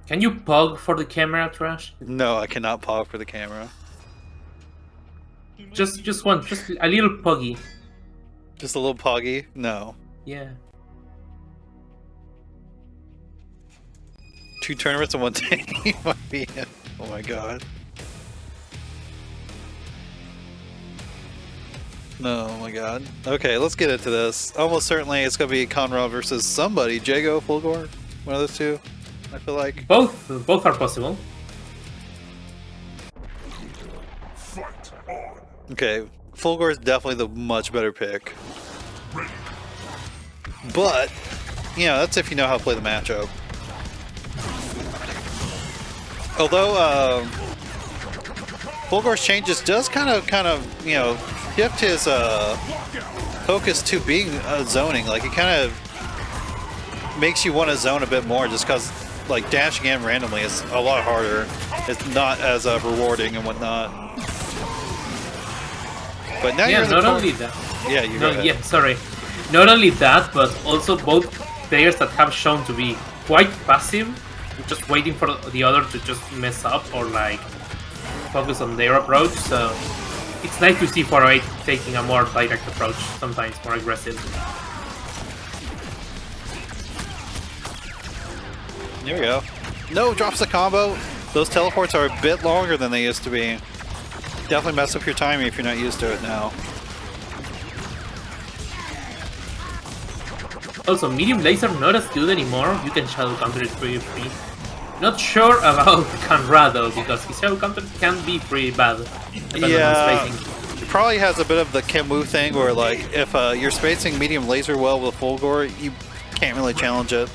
Can you pug for the camera, Trash? No, I cannot pause for the camera. Just one, just a little puggy. Just a little poggy? No. Yeah. 2 tournaments in one day might be it. Oh my god. No, oh my god. Okay, let's get into this. Almost certainly it's gonna be Conrad versus somebody. Jago, Fulgore? One of those two, I feel like. Both are possible. Okay, Fulgore is definitely the much better pick. But, you know, that's if you know how to play the matchup. Although, Fulgore's changes does kind of, you know, shift his focus to being zoning. Like, it kind of makes you want to zone a bit more just because, like, dashing in randomly is a lot harder. It's not as rewarding and whatnot. But now you're in the not only that. Yeah, you No, yeah, sorry. Not only that, but also both players that have shown to be quite passive, just waiting for the other to just mess up or like focus on their approach. So it's nice to see 408 taking a more direct approach, sometimes more aggressive. There we go. No, drops the combo. Those teleports are a bit longer than they used to be. Definitely mess up your timing if you're not used to it now. Also, medium laser not as good anymore. You can shadow counter it pretty free. Not sure about Conrad though, because his shadow counter can be pretty bad. Yeah, it probably has a bit of the Kim-Woo thing where, like, if you're spacing medium laser well with Fulgore, you can't really challenge it.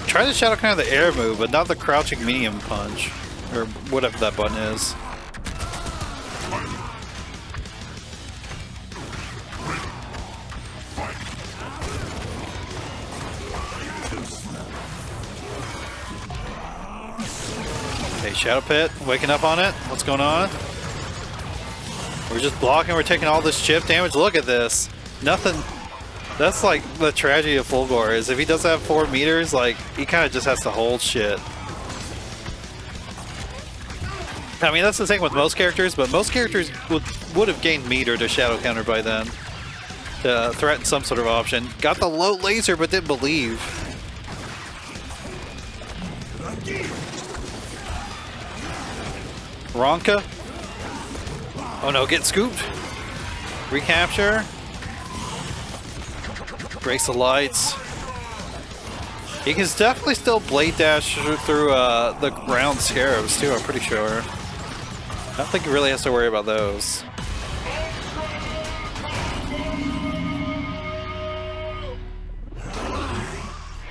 Try to shadow kind of the air move, but not the crouching medium punch, or whatever that button is. Okay, Shadow Pit, waking up on it. What's going on? We're just blocking, we're taking all this chip damage. Look at this. Nothing. That's like the tragedy of Fulgore, is if he doesn't have 4 meters, like, he kind of just has to hold shit. I mean, that's the thing with most characters, but most characters would have gained meter to shadow counter by then to threaten some sort of option. Got the low laser, but didn't believe. Ronka. Oh no, get scooped. Recapture. Breaks the lights. He can definitely still blade dash through the ground scarabs too, I'm pretty sure. I don't think he really has to worry about those.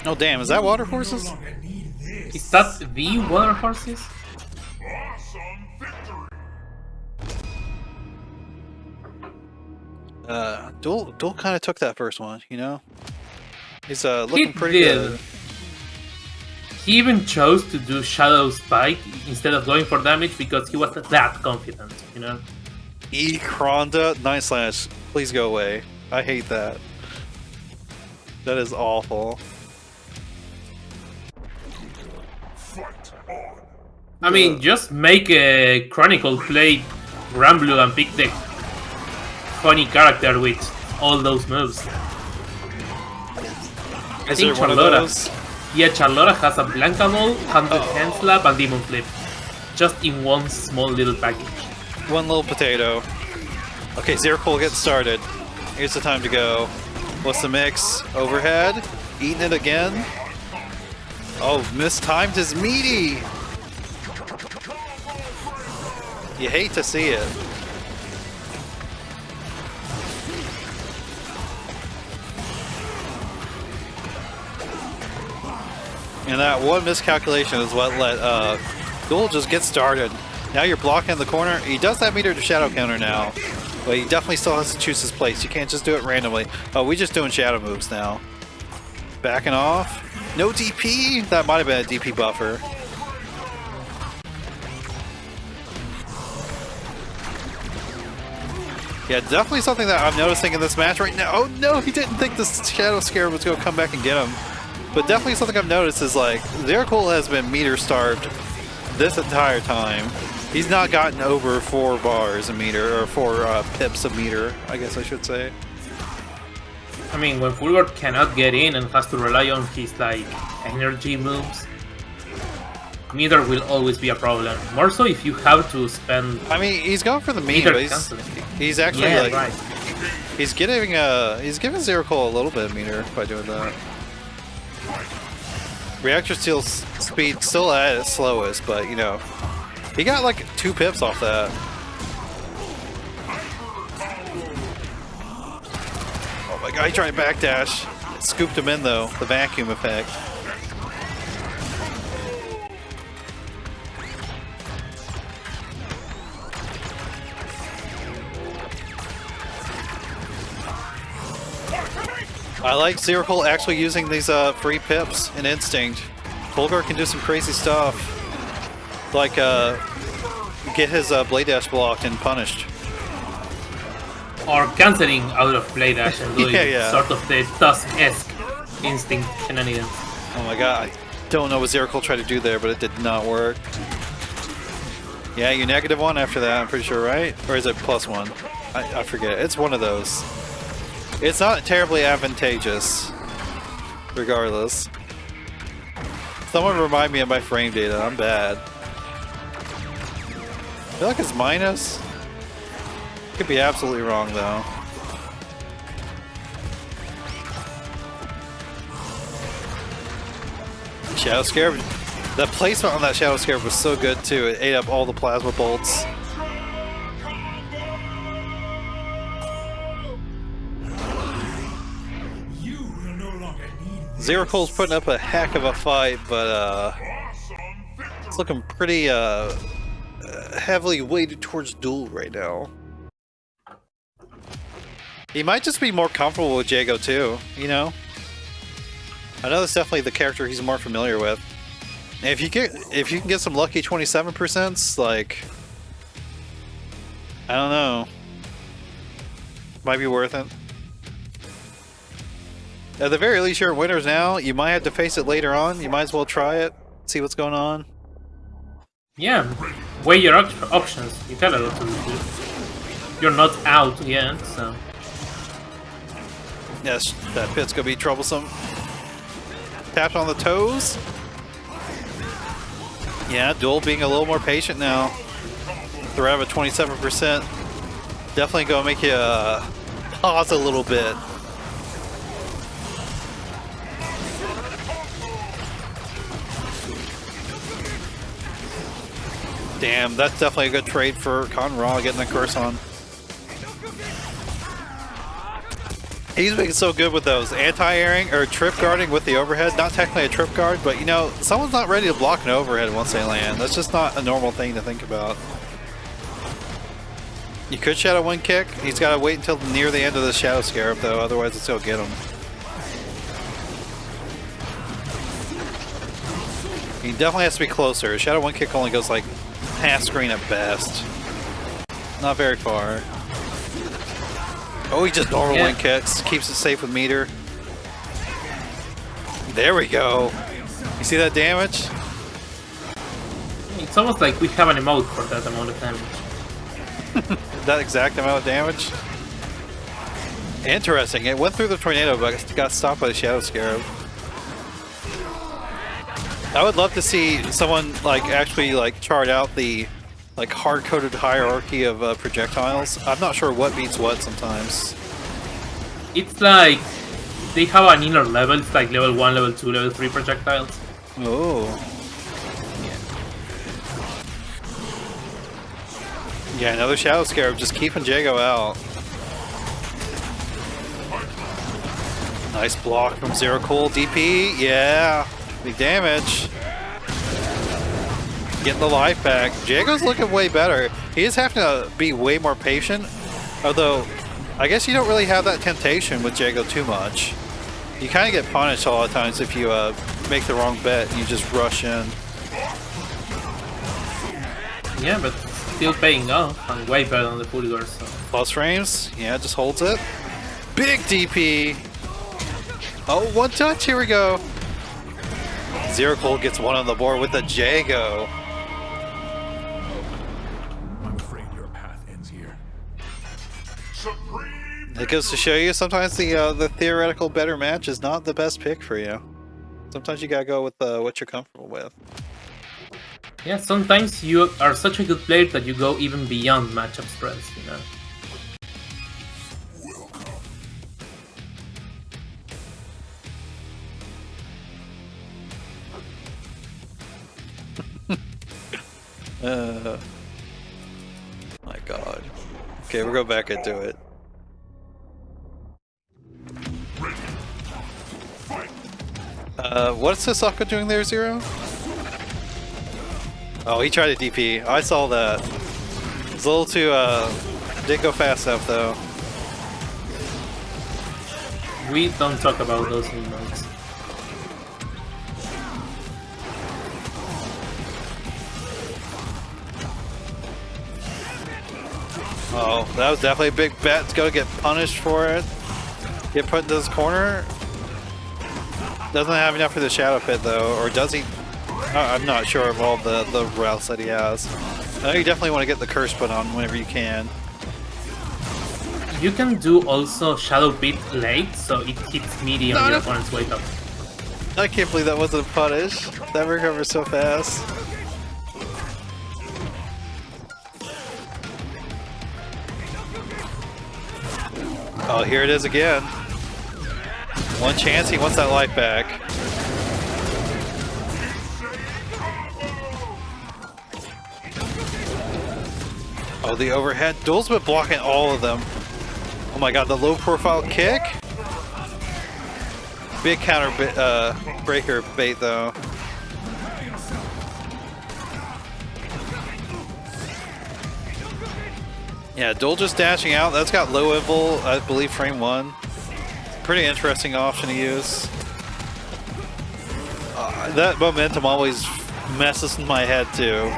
Oh damn, is that water horses? Is that the water horses? Dul kind of took that first one, you know? He's looking pretty good. He even chose to do Shadow Spike instead of going for damage because he was that confident, you know? Kronda, 9/, please go away. I hate that. That is awful. I mean, just make a Chronicle play Granblue and pick the funny character with all those moves. I think Charlotta. Yeah, Charlotta has a Blanca Ball, 100 Hand Slap, and Demon Flip. Just in one small little package. One little potato. Okay, Z3R0COOL getting started. Here's the time to go. What's the mix? Overhead. Eating it again. Oh, mistimed his meaty! You hate to see it. And that one miscalculation is what let Dul just get started. Now you're blocking the corner. He does have meter to shadow counter now, but he definitely still has to choose his place. You can't just do it randomly. Oh, we're just doing shadow moves now. Backing off. No DP? That might have been a DP buffer. Yeah, definitely something that I'm noticing in this match right now. Oh no, he didn't think the Shadow Scarab was going to come back and get him. But definitely something I've noticed is like, Z3R0COOL has been meter starved this entire time. He's not gotten over 4 bars a meter, or 4 pips a meter, I guess I should say. I mean, when Fulgore cannot get in and has to rely on his like energy moves, meter will always be a problem. More so if you have to spend. I mean, he's going for the meter, but he's actually like right. he's giving Z3R0COOL a little bit of meter by doing that. Reactor Steel speed still at its slowest, but you know, he got like 2 pips off that. Oh my god, he tried backdash. Scooped him in though, the vacuum effect. I like Z3R0COOL actually using these free pips in Instinct. Fulgore can do some crazy stuff. Like get his blade dash blocked and punished. Or cancelling out of blade dash and doing sort of the Tusk-esque Instinct shenanigans. Oh my god, I don't know what Z3R0COOL tried to do there, but it did not work. Yeah, you -1 after that, I'm pretty sure, right? Or is it +1? I forget. It's one of those. It's not terribly advantageous, regardless. Someone remind me of my frame data, I'm bad. I feel like it's minus. Could be absolutely wrong though. Shadow Scarab. The placement on that Shadow Scarab was so good too, it ate up all the plasma bolts. Z3R0COOL's putting up a heck of a fight, but it's looking pretty heavily weighted towards Duel right now. He might just be more comfortable with Jago too, you know? I know that's definitely the character he's more familiar with. And if you can get some lucky 27%, like, I don't know. Might be worth it. At the very least, you're winners now. You might have to face it later on. You might as well try it, see what's going on. Yeah, weigh your options. You got a lot to do. You're not out yet, so. Yes, that pit's gonna be troublesome. Tapped on the toes. Yeah, Duel being a little more patient now. Threat of a 27%. Definitely gonna make you pause a little bit. Damn, that's definitely a good trade for Conra getting the curse on. He's making so good with those anti-airing or trip guarding with the overhead. Not technically a trip guard, but you know, someone's not ready to block an overhead once they land. That's just not a normal thing to think about. You could Shadow Wind Kick. He's got to wait until near the end of the Shadow Scarab though, otherwise it's going to get him. He definitely has to be closer. Shadow Wind Kick only goes like half screen at best. Not very far. Oh, he just normal wind kicks. Keeps it safe with meter. There we go. You see that damage? It's almost like we have an emote for that amount of damage. That exact amount of damage? Interesting. It went through the tornado, but got stopped by the Shadow Scarab. I would love to see someone like actually like chart out the like hard-coded hierarchy of projectiles. I'm not sure what beats what sometimes. It's like they have an inner level. It's like level 1, level 2, level 3 projectiles. Oh. Yeah, another Shadow Scarab just keeping Jago out. Nice block from Z3R0COOL. DP, yeah. Big damage. Getting the life back. Jago's looking way better. He is having to be way more patient. Although, I guess you don't really have that temptation with Jago too much. You kind of get punished a lot of times if you make the wrong bet and you just rush in. Yeah, but still paying off and way better than the Fulgore, so. Plus frames. Yeah, just holds it. Big DP. Oh, one touch. Here we go. Z3R0COOL gets one on the board with the Jago. I'm afraid your path ends here. It goes to show you sometimes the theoretical better match is not the best pick for you. Sometimes you gotta go with what you're comfortable with. Yeah, sometimes you are such a good player that you go even beyond matchup spreads, you know. My God. Okay, we'll go back into it. What's Sasaka doing there, Zero? Oh, he tried to DP. I saw that. It's a little too, didn't go fast enough, though. We don't talk about those emotes. Oh, that was definitely a big bet. It's gonna get punished for it. Get put into this corner. Doesn't have enough for the Shadow Pit, though, or does he? I'm not sure of all the routes that he has. I know you definitely want to get the curse put on whenever you can. You can do also Shadow Pit late, so it hits medium on your opponent's wake up. I can't believe that wasn't a punish. That recovers so fast. Oh, here it is again. One chance, he wants that life back. Oh, the overhead. Dul's been blocking all of them. Oh my God, the low profile kick. Big counter breaker bait though. Yeah, Dul just dashing out. That's got low invul, I believe, frame 1. Pretty interesting option to use. That momentum always messes with my head too.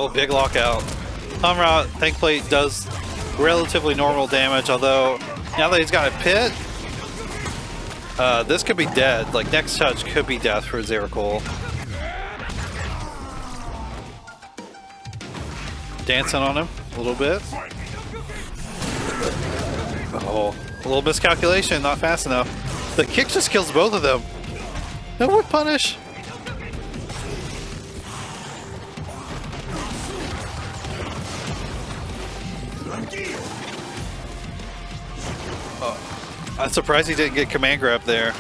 Oh, big lockout. Hamra, thankfully, does relatively normal damage, although now that he's got a pit, this could be dead. Like, next touch could be death for Z3R0COOL. Dancing on him a little bit. Oh, a little miscalculation, not fast enough. The kick just kills both of them. No more punish. I'm surprised he didn't get command grab there.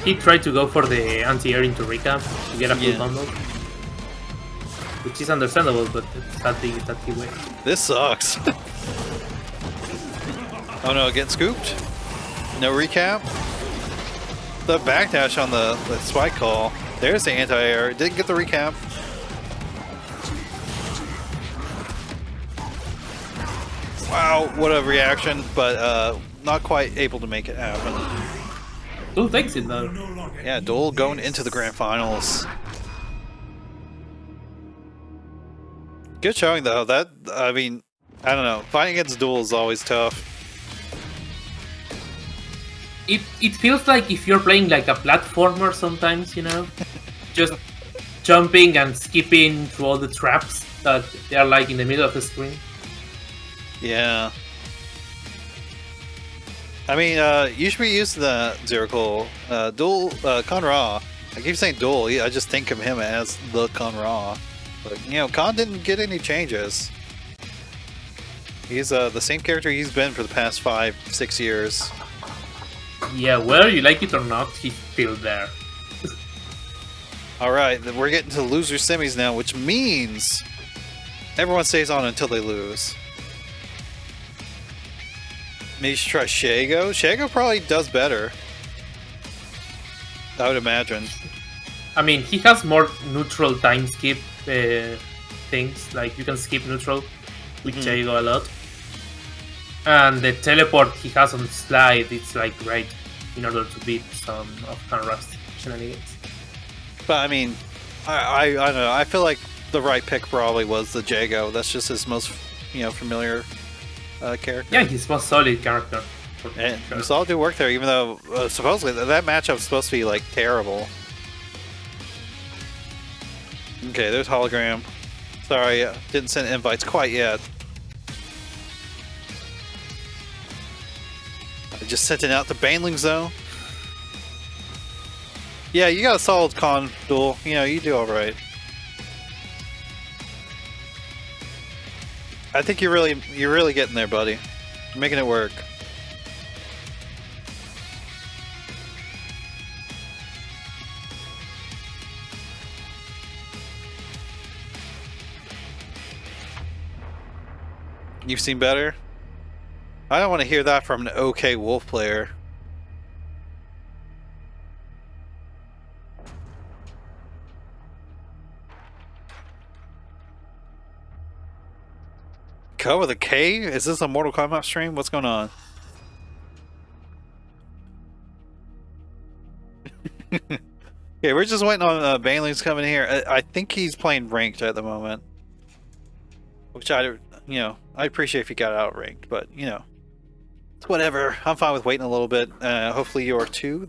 He tried to go for the anti-air into recap to get a full combo. Which is understandable, but it's that he win. This sucks. Oh no, getting scooped. No recap. The backdash on the spike call. There's the anti-air. Didn't get the recap. Wow, what a reaction, but not quite able to make it happen. Dul takes it though. Yeah, Dul going into the grand finals. Good showing though. That, I mean, I don't know. Fighting against Dul is always tough. It feels like if you're playing like a platformer sometimes, you know? Just jumping and skipping through all the traps that they are like in the middle of the screen. Yeah. I mean, you should be used to the Z3R0COOL. Dul, Con-Ra. I keep saying Dul, I just think of him as the Con-Ra. But, you know, Con didn't get any changes. He's the same character he's been for the past 5-6 years. Yeah, whether you like it or not, he's still there. Alright, then we're getting to loser semis now, which means everyone stays on until they lose. Maybe you should try Jago. Jago probably does better, I would imagine. I mean, he has more neutral time skip things, like you can skip neutral with Jago a lot. And the teleport he has on slide, it's like great in order to beat some of Conrad's shenanigans. But I mean, I don't know. I feel like the right pick probably was the Jago. That's just his most, familiar character. Yeah, he's most solid character. And we saw it do work there, even though supposedly that matchup was supposed to be like terrible. Okay, there's hologram. Sorry, didn't send invites quite yet. I just sent it out to Banelings though. Yeah, you got a solid con duel. You do alright. I think you're really getting there, buddy. You're making it work. You've seen better? I don't want to hear that from an okay wolf player. Co with a K? Is this a Mortal Kombat stream? What's going on? Okay, we're just waiting on Banelings coming here. I think he's playing ranked at the moment. Which I appreciate if you got outranked, but it's whatever. I'm fine with waiting a little bit. Hopefully you are too.